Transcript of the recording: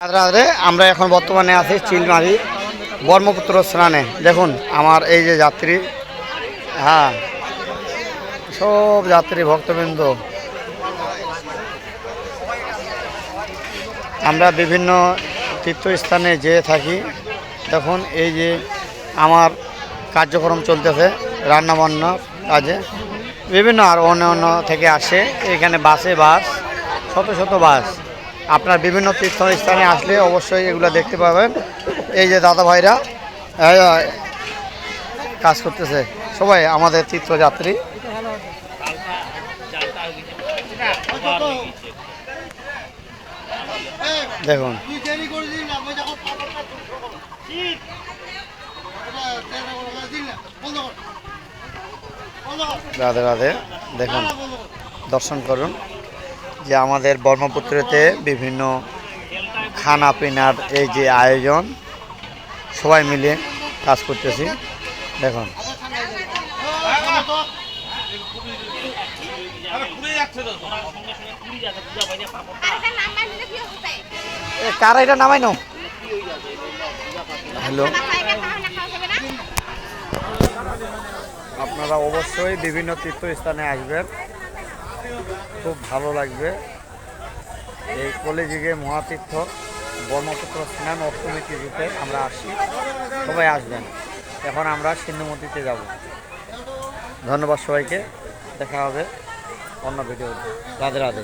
রাধে আমরা এখন বর্তমানে আছি চিলমারি ব্রহ্মপুত্র স্নানে। দেখুন আমার এই যে যাত্রী, হ্যাঁ সব যাত্রী ভক্তবৃন্দ। আমরা বিভিন্ন তীর্থস্থানে যেয়ে থাকি। দেখুন এই যে আমার কার্যক্রম চলতেছে রান্নাবান্নার কাজে, বিভিন্ন আর অন্য অন্য থেকে আসে এখানে বাস শত শত বাস। আপনার বিভিন্ন তীর্থস্থানে আসলে অবশ্যই এগুলো দেখতে পাবেন। এই যে দাদা ভাইরা কাজ করতেছে, সবাই আমাদের তীর্থযাত্রী। দেখুন রাধে রাধে। দেখুন দর্শন করুন যে আমাদের ব্রহ্মপুত্রেতে বিভিন্ন খানা পিনার এই যে আয়োজন, সবাই মিলে কাজ করতেছি। দেখুন কারা এটা নামাই নাও। হ্যালো, আপনারা অবশ্যই বিভিন্ন তীর্থস্থানে আসবেন, খুব ভালো লাগবে। এই কলিযুগে মহাতীর্থ ব্রহ্মপুত্র স্নান অষ্টমী তিথিতে আমরা আসি, সবাই আসবেন। এখন আমরা সিন্ধুমতিতে যাব। ধন্যবাদ সবাইকে, দেখা হবে অন্য ভিডিও। রাধে রাধে।